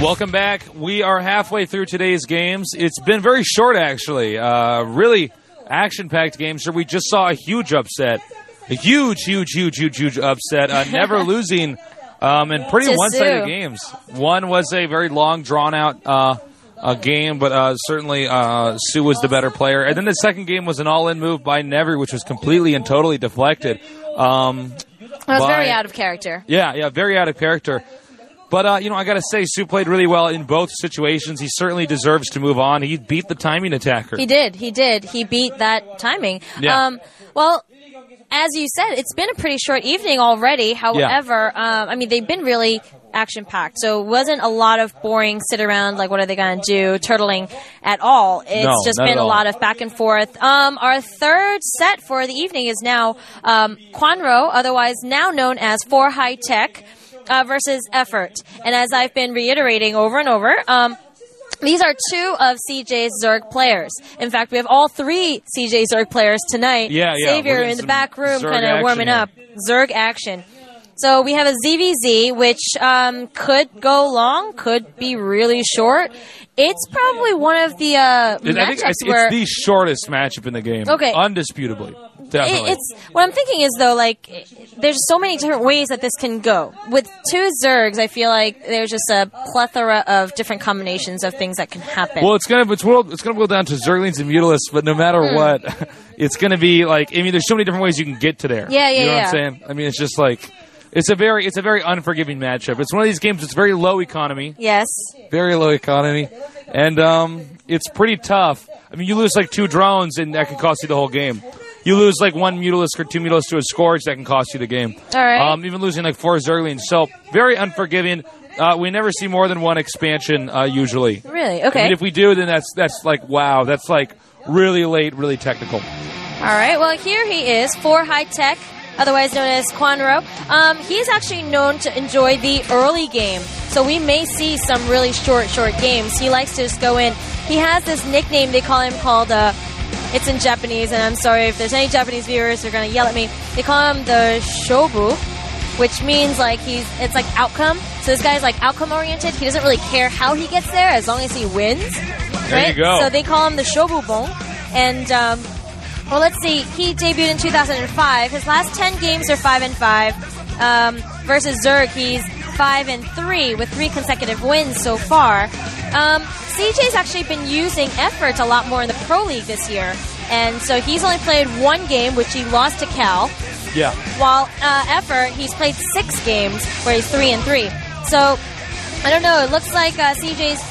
Welcome back. We are halfway through today's games. It's been very short, actually. Really action-packed games here. We just saw a huge upset. A huge upset. Never losing in pretty one-sided games. One was a very long, drawn-out game, but certainly Sue was the better player. And then the second game was an all-in move by Never, which was completely and totally deflected. It was very out of character. Yeah, very out of character. But, I got to say, Sue played really well in both situations. He certainly deserves to move on. He beat the timing attacker. He did. He beat that timing. Yeah. Well, as you said, it's been a pretty short evening already. However, they've been really action-packed. So it wasn't a lot of boring sit around, like what are they going to do, turtling at all. It's just been a lot of back and forth. Our third set for the evening is now Kwanro, otherwise now known as 4 High Tech, versus EffOrt. And as I've been reiterating over and over, these are two of CJ's Zerg players. In fact, we have all three CJ Zerg players tonight. Yeah. Xavier in the back room kind of warming up. Zerg action. So we have a ZVZ, which could go long, could be really short. It's probably one of the matchups where... It's the shortest matchup in the game. Okay. Undisputably. Definitely. What I'm thinking is, though, like, there's so many different ways that this can go. With two Zergs, I feel like there's just a plethora of different combinations of things that can happen. Well, it's gonna go down to Zerglings and Mutalisks, but no matter what, it's gonna be like, there's so many different ways you can get to there. Yeah. You know what I'm saying? It's just like, it's a very unforgiving matchup. It's one of these games that's very low economy. Yes. Very low economy. And it's pretty tough. You lose like 2 drones and that can cost you the whole game. You lose like 1 Mutalisk or 2 Mutalisks to a Scourge, that can cost you the game. All right. Even losing like 4 Zerglings. So very unforgiving. We never see more than one expansion usually. Really? Okay. If we do, then that's like, wow, that's like really late, really technical. All right. Well, here he is, 4 High Tech, otherwise known as Kwanro. He's actually known to enjoy the early game, so we may see some really short games. He likes to just go in. He has this nickname they call him called, it's in Japanese, and I'm sorry if there's any Japanese viewers who are going to yell at me. They call him the Shobu, which means like it's like outcome. So this guy's like outcome oriented. He doesn't really care how he gets there as long as he wins. Right? There you go. So they call him the Shobubon. And well, let's see. He debuted in 2005. His last 10 games are 5-5. Versus Zerg, he's 5-3 with 3 consecutive wins so far. CJ's actually been using EffOrt a lot more in the Pro League this year. And so he's only played 1 game, which he lost to Cal. Yeah. While EffOrt, he's played 6 games where he's 3-3. So, I don't know. It looks like CJ's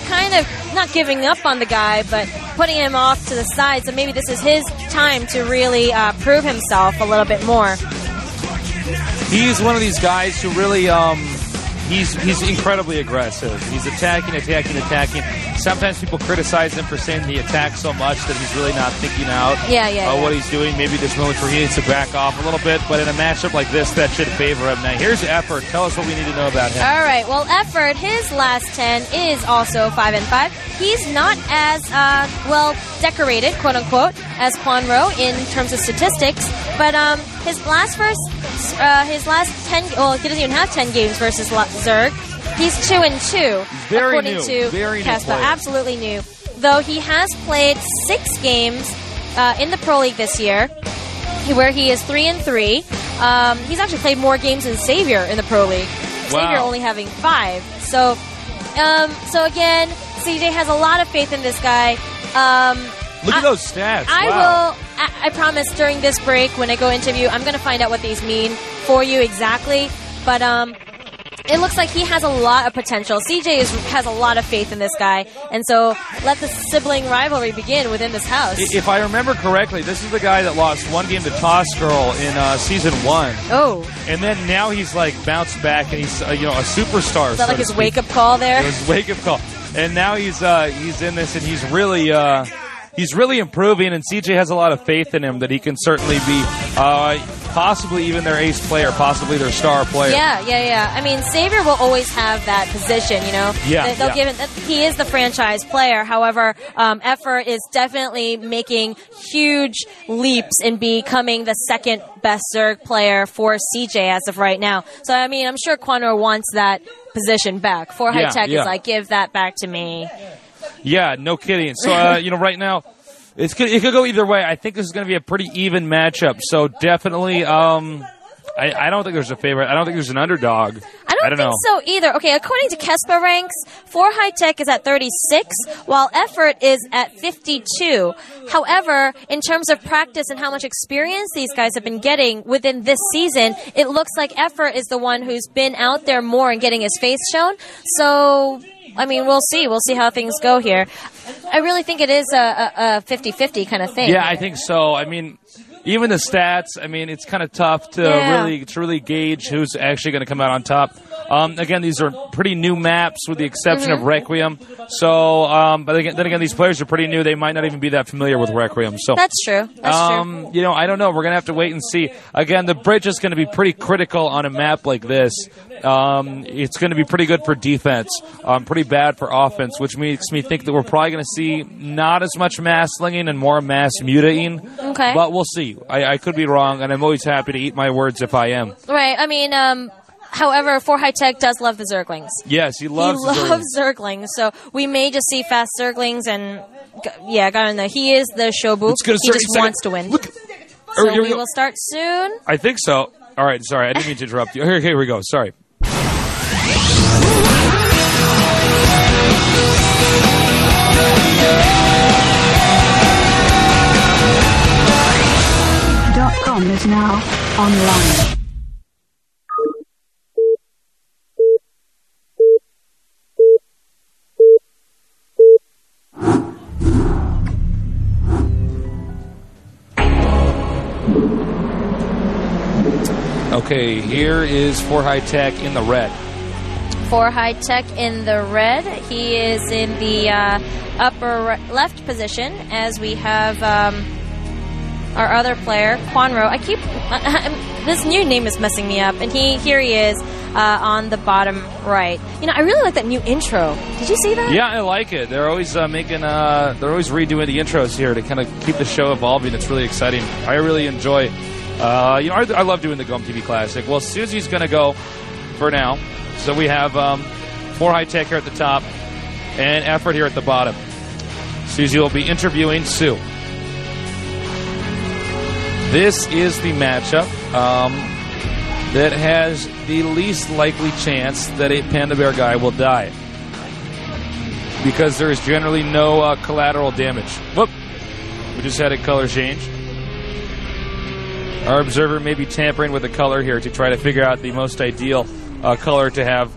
kind of not giving up on the guy, but putting him off to the side. So maybe this is his time to really prove himself a little bit more. He's one of these guys who really, he's incredibly aggressive. He's attacking. Sometimes people criticize him for saying he attacks so much that he's really not thinking out what he's doing. Maybe there's moments where he needs to back off a little bit, but in a matchup like this, that should favor him. Now, here's EffOrt. Tell us what we need to know about him. All right. Well, EffOrt, his last 10 is also 5-5. He's not as well decorated, quote unquote, as Kwanro in terms of statistics, but his last 10. Well, he doesn't even have 10 games versus Zerg. He's 2-2, according to Casper. Absolutely new. Though he has played 6 games in the Pro League this year, where he is 3-3. He's actually played more games than Xavier in the Pro League. Wow. Xavier only having 5. So again, CJ has a lot of faith in this guy. Look at those stats. I promise during this break, when I go interview, I'm going to find out what these mean for you exactly. But it looks like he has a lot of potential. CJ has a lot of faith in this guy. And so let the sibling rivalry begin within this house. If I remember correctly, this is the guy that lost 1 game to Toss Girl in Season 1. Oh. And then now he's like bounced back and he's a superstar. Is that like his wake-up call there? It was wake-up call. And now he's in this and he's really improving, and CJ has a lot of faith in him that he can certainly be possibly even their ace player, possibly their star player. Yeah. I mean, Xavier will always have that position, you know. They'll give it. He is the franchise player. However, EffOrt is definitely making huge leaps in becoming the second best Zerg player for CJ as of right now. So, I mean, I'm sure Kwanro wants that position back. For High Tech is like, give that back to me. Yeah, no kidding. So, right now, it could go either way. I think this is going to be a pretty even matchup. So, definitely, I don't think there's a favorite. I don't think there's an underdog. I don't think so either. Okay, according to Kespa ranks, For High Tech is at 36, while EffOrt is at 52. However, in terms of practice and how much experience these guys have been getting within this season, it looks like EffOrt is the one who's been out there more and getting his face shown. So, I mean, we'll see. We'll see how things go here. I really think it is a 50-50 kind of thing. Yeah, I think so. I mean, even the stats, I mean, it's kind of tough to really gauge who's actually going to come out on top. Again, these are pretty new maps with the exception of Requiem. So, but then again, these players are pretty new. They might not even be that familiar with Requiem. So that's true. That's true. You know, I don't know. We're going to have to wait and see. Again, the bridge is going to be pretty critical on a map like this. It's going to be pretty good for defense, pretty bad for offense, which makes me think that we're probably going to see not as much mass slinging and more mass mutating. Okay. But we'll see. I could be wrong, and I'm always happy to eat my words if I am. Right. I mean, however, For High Tech does love the Zerglings. Yes, he loves Zerglings. So we may just see fast Zerglings, and got in there. He is the Shobu. He just wants to win. So we will start soon. I think so. All right, sorry, I didn't mean to interrupt you. Here we go. Sorry. .com is now online. Okay, here is For High Tech in the red. For High Tech in the red. He is in the upper left position as we have our other player, Kwanro. This new name is messing me up, and here he is on the bottom right. You know, I really like that new intro. Did you see that? Yeah, I like it. They're always they're always redoing the intros here to kind of keep the show evolving. It's really exciting. I really enjoy. I love doing the GOM TV Classic. Well, Susie's going to go for now. So we have For High Tech here at the top and EffOrt here at the bottom. Susie will be interviewing Sue. This is the matchup that has the least likely chance that a Panda Bear guy will die, because there is generally no collateral damage. Whoop! We just had a color change. Our observer may be tampering with the color here to try to figure out the most ideal color to have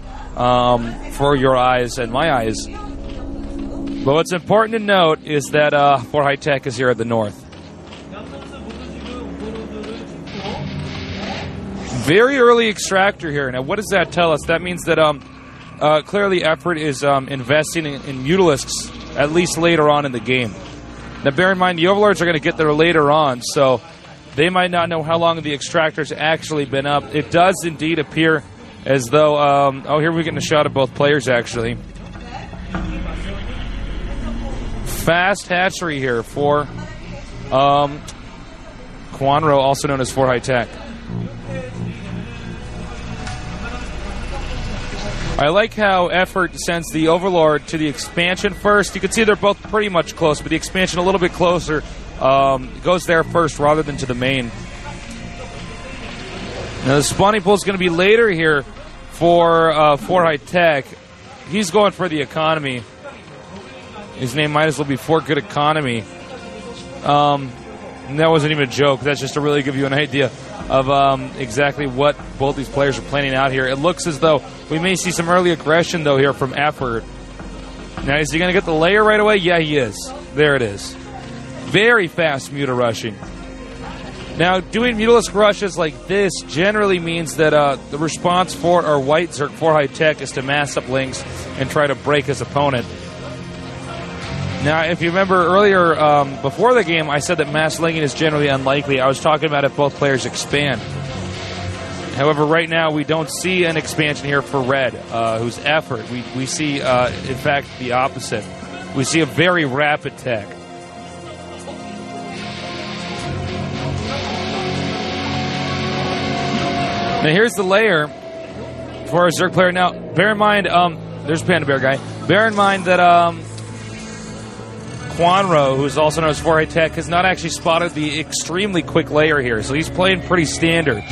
for your eyes and my eyes. But what's important to note is that For High Tech is here at the north. Very early extractor here. Now, what does that tell us? That means that clearly EffOrt is investing in Mutalisks, at least later on in the game. Now, bear in mind, the Overlords are going to get there later on, so they might not know how long the extractor's actually been up. It does indeed appear as though... here we're getting a shot of both players, actually. Fast hatchery here for Kwanro, also known as For High Tech. I like how EffOrt sends the Overlord to the expansion first. You can see they're both pretty much close, but the expansion a little bit closer goes there first rather than to the main. Now the spawning pool is going to be later here for High Tech. He's going for the economy. His name might as well be For Good Economy. And that wasn't even a joke. That's just to really give you an idea of exactly what both these players are planning out here. It looks as though we may see some early aggression, though, here from EffOrt. Now, is he going to get the layer right away? Yeah, he is. There it is. Very fast Muta rushing. Now, doing Mutalisk rushes like this generally means that the response for our White Zerg For High Tech is to mass up links and try to break his opponent. Now, if you remember earlier, before the game, I said that mass linking is generally unlikely. I was talking about if both players expand. However, right now, we don't see an expansion here for Red, who's EffOrt. We see, in fact, the opposite. We see a very rapid tech. Now, here's the layer for our Zerg player. Now, bear in mind, there's Panda Bear guy. Bear in mind that Kwanro, who's also known as Averatec, has not actually spotted the extremely quick layer here, so he's playing pretty standard.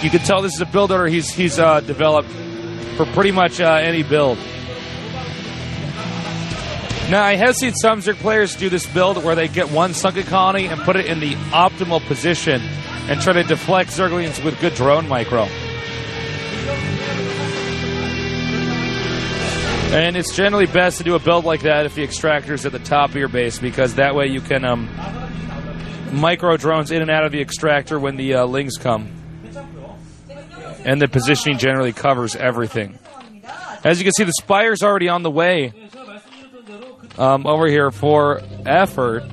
You can tell this is a build order he's developed for pretty much any build. Now, I have seen some Zerg players do this build where they get one sunken colony and put it in the optimal position and try to deflect Zerglings with good drone micro. And it's generally best to do a build like that if the extractor's at the top of your base, because that way you can micro drones in and out of the extractor when the lings come. And the positioning generally covers everything. As you can see, the Spire's already on the way over here for EffOrt.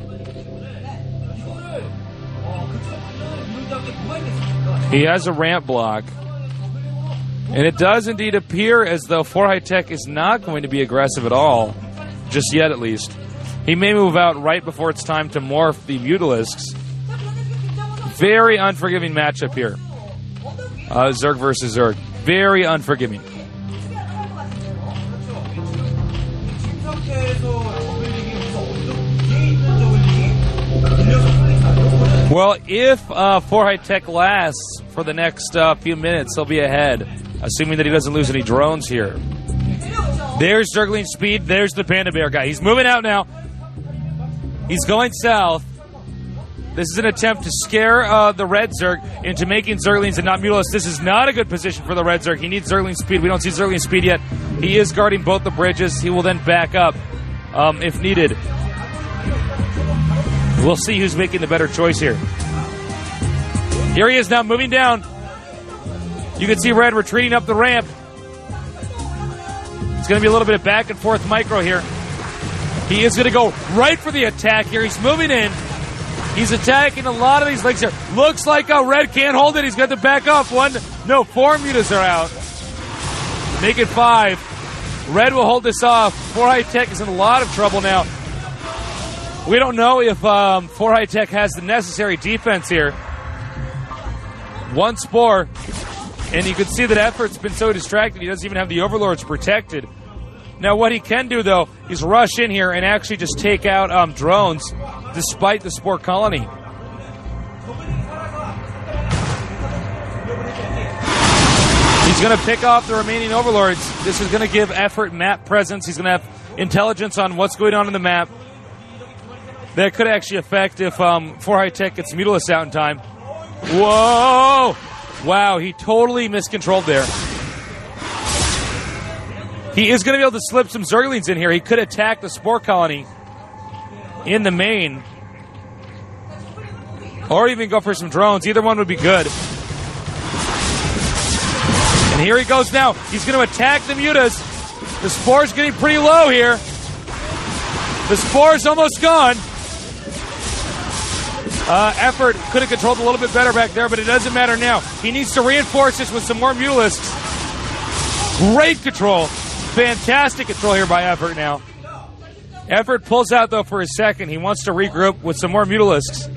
He has a ramp block. And it does indeed appear as though EffOrt is not going to be aggressive at all. Just yet, at least. He may move out right before it's time to morph the Mutalisks. Very unforgiving matchup here. Zerg versus Zerg. Very unforgiving. Well, if EffOrt lasts for the next few minutes, he'll be ahead, assuming that he doesn't lose any drones here. There's Zergling speed. There's the Panda Bear guy. He's moving out now. He's going south. This is an attempt to scare the Red Zerg into making Zerglings and not Mutalisks. This is not a good position for the Red Zerg. He needs Zergling speed. We don't see Zergling speed yet. He is guarding both the bridges. He will then back up if needed. We'll see who's making the better choice here. Here he is now moving down. You can see Red retreating up the ramp. It's going to be a little bit of back and forth micro here. He is going to go right for the attack here. He's moving in. He's attacking a lot of these legs here. Looks like Red can't hold it. He's got to back off. 4 mutas are out. Make it 5. Red will hold this off. EffOrt is in a lot of trouble now. We don't know if EffOrt has the necessary defense here. 1 Spore. And you can see that EffOrt's been so distracted he doesn't even have the Overlords protected. Now what he can do, though, is rush in here and actually just take out drones despite the Spore colony. He's going to pick off the remaining Overlords. This is going to give EffOrt map presence. He's going to have intelligence on what's going on in the map. That could actually affect if EffOrt gets Mutalisks out in time. Whoa! Wow, he totally miscontrolled there. He is going to be able to slip some Zerglings in here. He could attack the Spore colony in the main. Or even go for some drones. Either one would be good. And here he goes now. He's going to attack the Mutas. The Spore's getting pretty low here. The Spore's almost gone. EffOrt could have controlled a little bit better back there, but it doesn't matter now. He needs to reinforce this with some more Mutalisks. Great control. Fantastic control here by EffOrt now. EffOrt pulls out, though, for a second. He wants to regroup with some more Mutalisks.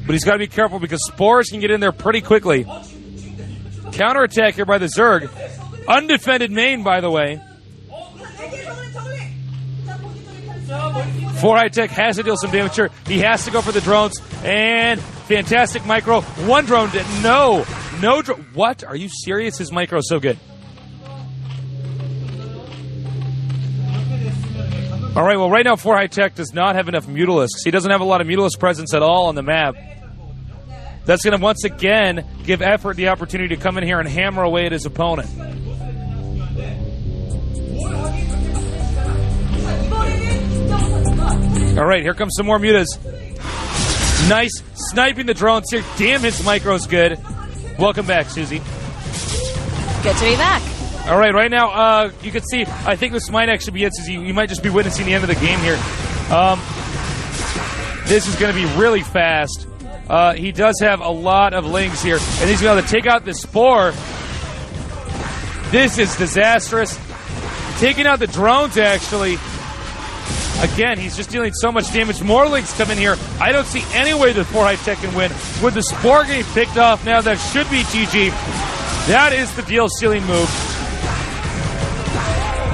But he's got to be careful because Spores can get in there pretty quickly. Counterattack here by the Zerg. Undefended main, by the way. EffOrt has to deal some damage here. He has to go for the drones. And fantastic micro. 1 drone. No drone. What? Are you serious? His micro is so good. All right, well, right now, EffOrt does not have enough Mutalisks. He doesn't have a lot of Mutalisk presence at all on the map. That's going to once again give EffOrt the opportunity to come in here and hammer away at his opponent. All right, here comes some more mutas. Nice sniping the drones here. Damn, his micro's good. Welcome back, Susie. Good to be back. All right, right now, you can see, I think this might actually be it, Susie. You might just be witnessing the end of the game here. This is going to be really fast. He does have a lot of lings here, and he's going to take out the Spore. This is disastrous. Taking out the drones, actually. Again, he's just dealing so much damage. More lings come in here. I don't see any way that 4High-Tech can win. With the Spore getting picked off now, that should be GG. That is the deal-stealing move.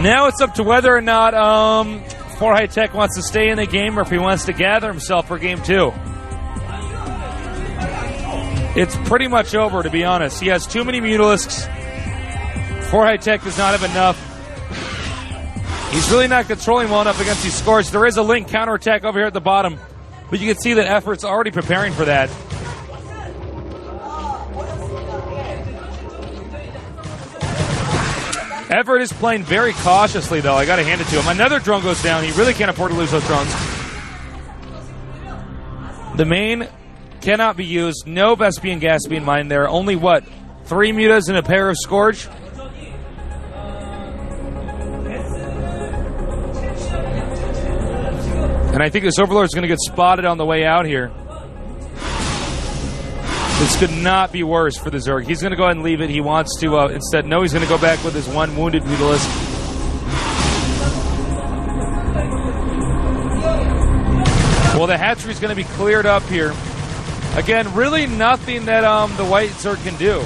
Now it's up to whether or not 4High-Tech wants to stay in the game or if he wants to gather himself for game 2. It's pretty much over, to be honest. He has too many Mutalisks. 4High-Tech does not have enough. He's really not controlling well enough against these scores. There is a link counterattack over here at the bottom, but you can see that EffOrt's already preparing for that. EffOrt is playing very cautiously, though. I got to hand it to him. Another drone goes down. He really can't afford to lose those drones. The main cannot be used. No Vespian Gaspian mine there. Only, what, 3 Mutas and a pair of Scourge? And I think this Overlord is going to get spotted on the way out here. This could not be worse for the Zerg. He's going to go ahead and leave it. He wants to instead. No, he's going to go back with his 1 wounded Mutalisk. Well, the hatchery is going to be cleared up here. Again, really nothing that the White Zerg can do.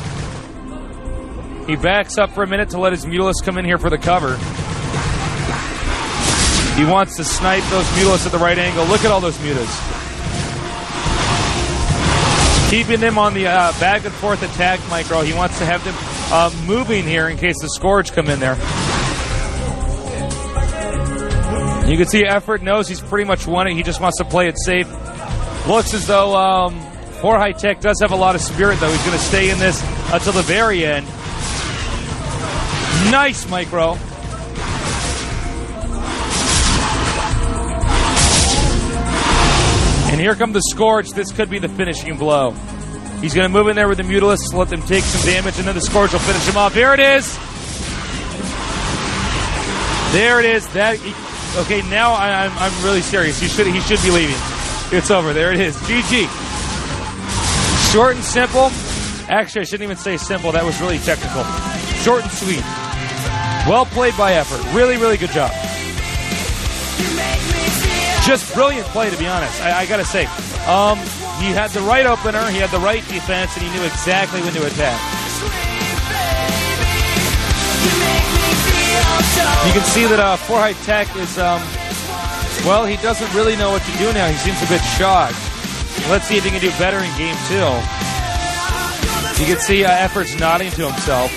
He backs up for a minute to let his Mutalisk come in here for the cover. He wants to snipe those Mutalisks at the right angle. Look at all those Mutas. Keeping them on the back and forth attack micro. He wants to have them moving here in case the Scourge come in there. You can see EffOrt knows he's pretty much won it. He just wants to play it safe. Looks as though 4High-Tech does have a lot of spirit, though. He's going to stay in this until the very end. Nice micro. And here come the Scourge. This could be the finishing blow. He's going to move in there with the Mutalisks, let them take some damage, and then the Scourge will finish him off. There it is. There it is. Okay, now I'm really serious. He should be leaving. It's over. There it is. GG. Short and simple. Actually, I shouldn't even say simple. That was really technical. Short and sweet. Well played by EffOrt. Really, really good job. Just brilliant play, to be honest. I got to say. He had the right opener, he had the right defense, and he knew exactly when to attack. You can see that 4High-Tech is, well, he doesn't really know what to do now. He seems a bit shocked. Let's see if he can do better in game 2. You can see EffOrt's nodding to himself.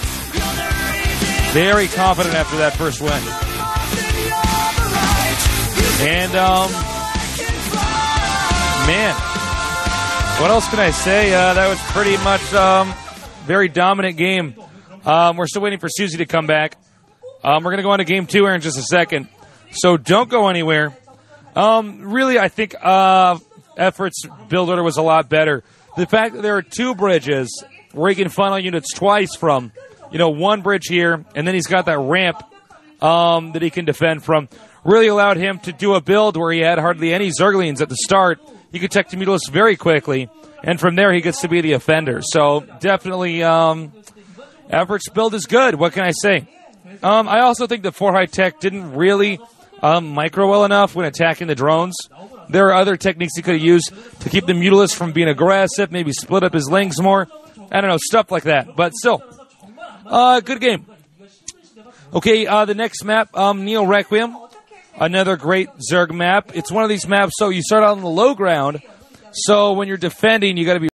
Very confident after that first win. And, man, what else can I say? That was pretty much very dominant game. We're still waiting for Susie to come back. We're going to go on to game 2 here in just a second. So don't go anywhere. Really, I think EffOrt's build order was a lot better. The fact that there are 2 bridges where he can funnel units twice from, one bridge here, and then he's got that ramp that he can defend from, really allowed him to do a build where he had hardly any Zerglings at the start. He could tech the Mutalisks very quickly, and from there he gets to be the offender. So definitely EffOrt's build is good. What can I say? I also think that 4High-Tech didn't really micro well enough when attacking the drones. There are other techniques he could have used to keep the Mutalisks from being aggressive, maybe split up his lings more. I don't know, stuff like that. But still, good game. Okay, the next map, Neo Requiem. Another great Zerg map. It's one of these maps, so you start out on the low ground. So when you're defending, you got to be